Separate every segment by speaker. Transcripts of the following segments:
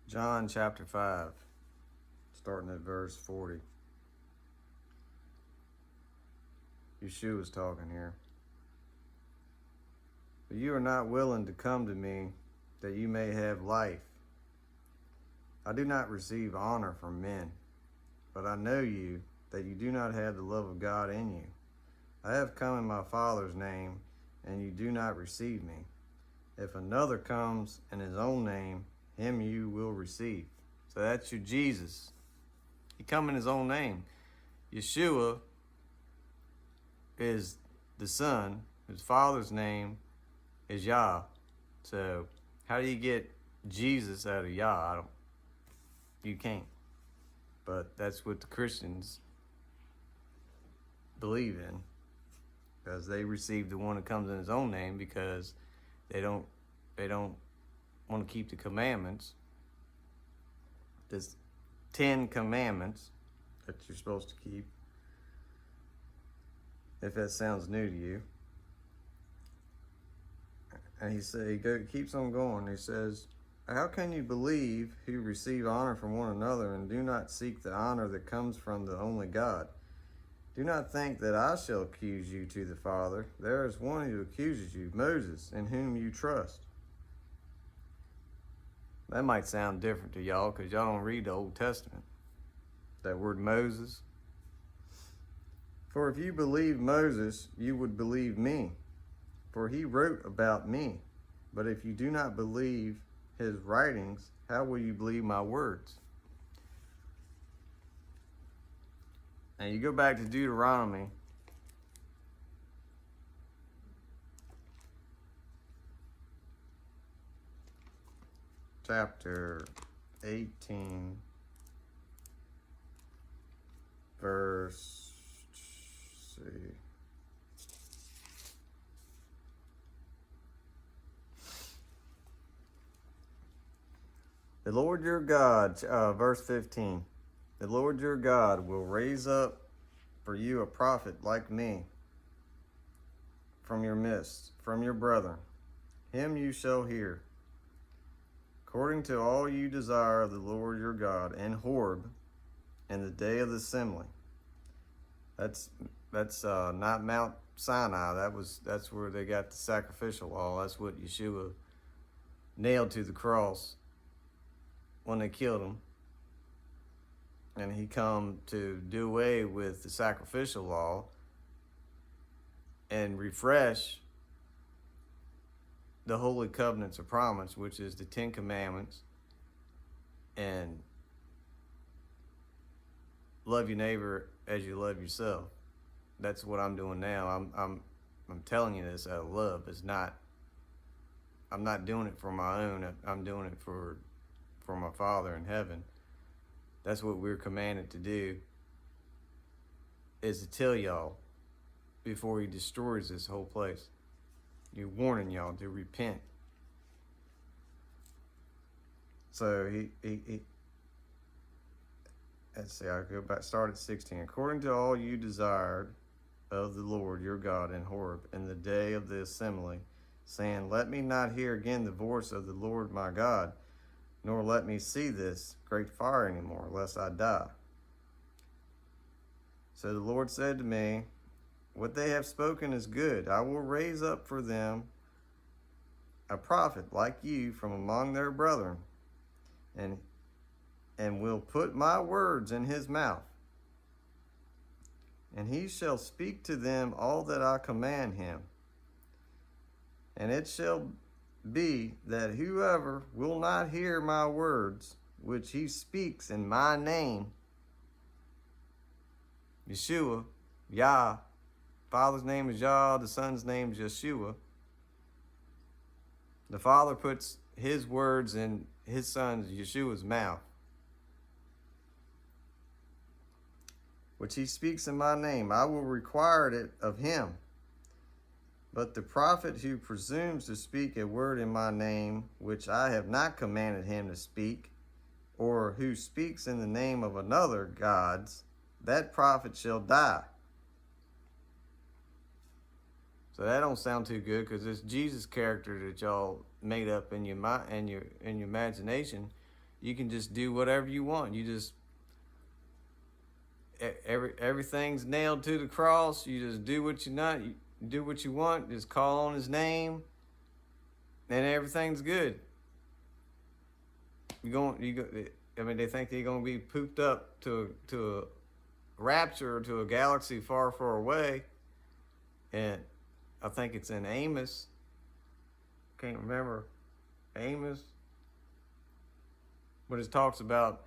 Speaker 1: John chapter 5, starting at verse 40. Yeshua's talking here. But you are not willing to come to me that you may have life. I do not receive honor from men, but I know you, that you do not have the love of God in you. I have come in my Father's name, and you do not receive me. If another comes in his own name, him you will receive. So that's your Jesus. He come in his own name. Yeshua is the Son. His Father's name is Yah. So how do you get Jesus out of Yah? You can't. But that's what the Christians believe in, because they receive the one that comes in his own name, because they don't want to keep the commandments. There's 10 commandments that you're supposed to keep, if that sounds new to you. And he keeps on going. He says, how can you believe who receive honor from one another and do not seek the honor that comes from the only God? Do not think that I shall accuse you to the Father. There is one who accuses you, Moses, in whom you trust. That might sound different to y'all, because y'all don't read the Old Testament. That word Moses. For if you believe Moses, you would believe me, for he wrote about me. But if you do not believe his writings, how will you believe my words? And you go back to Deuteronomy chapter 18, verse, let's see. The Lord your God, verse 15, the Lord your God will raise up for you a prophet like me from your midst, from your brethren. Him you shall hear, according to all you desire of the Lord your God, in Horeb, in the day of the assembly. That's not Mount Sinai. That's where they got the sacrificial law. That's what Yeshua nailed to the cross when they killed him. And he come to do away with the sacrificial law and refresh the holy covenants of promise, which is the 10 commandments, and love your neighbor as you love yourself. That's what I'm doing now. I'm telling you this out of love. I'm not doing it for my own. I'm doing it for my Father in heaven. That's what we're commanded to do, is to tell y'all before he destroys this whole place. You're warning y'all to repent. So he let's see, I'll go back, start at 16. According to all you desired of the Lord your God in Horeb, in the day of the assembly, saying, let me not hear again the voice of the Lord my God, nor let me see this great fire anymore, lest I die. So the Lord said to me, what they have spoken is good. I will raise up for them a prophet like you from among their brethren, and will put my words in his mouth. And he shall speak to them all that I command him. And it shall be that whoever will not hear my words, which he speaks in my name, Yeshua, Yah, Father's name is Yah, the Son's name is Yeshua. The Father puts his words in his Son Yeshua's mouth, which he speaks in my name. I will require it of him. But the prophet who presumes to speak a word in my name, which I have not commanded him to speak, or who speaks in the name of another gods, that prophet shall die. So that don't sound too good, because this Jesus character that y'all made up in your imagination you can just do whatever you want. You just everything's nailed to the cross. You just do what you do what you want. Just call on His name, and everything's good. You go. I mean, they think they're gonna be pooped up to a rapture, to a galaxy far, far away, and I think it's in Amos. Can't remember Amos, but it talks about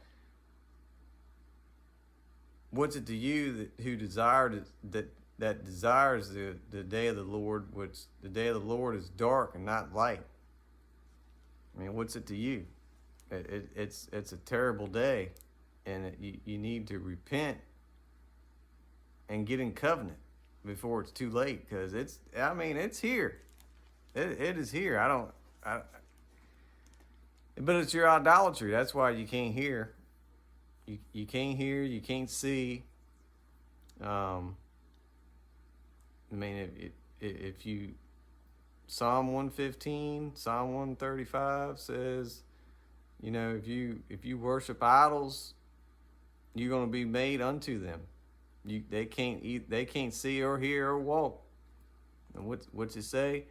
Speaker 1: what's it to you who desires the day of the Lord, which the day of the Lord is dark and not light. I mean, what's it to you? It's a terrible day, and you need to repent and get in covenant before it's too late, because it's here. It is here. But it's your idolatry. That's why you can't hear. You can't hear. You can't see. I mean, if you Psalm 115, Psalm 135 says, if you worship idols, you're going to be made unto them. They can't see or hear or walk. And what's it say?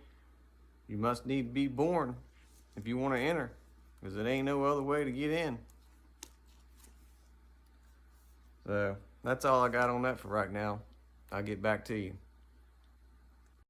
Speaker 1: You must need to be born if you want to enter, because it ain't no other way to get in. So that's all I got on that for right now. I'll get back to you.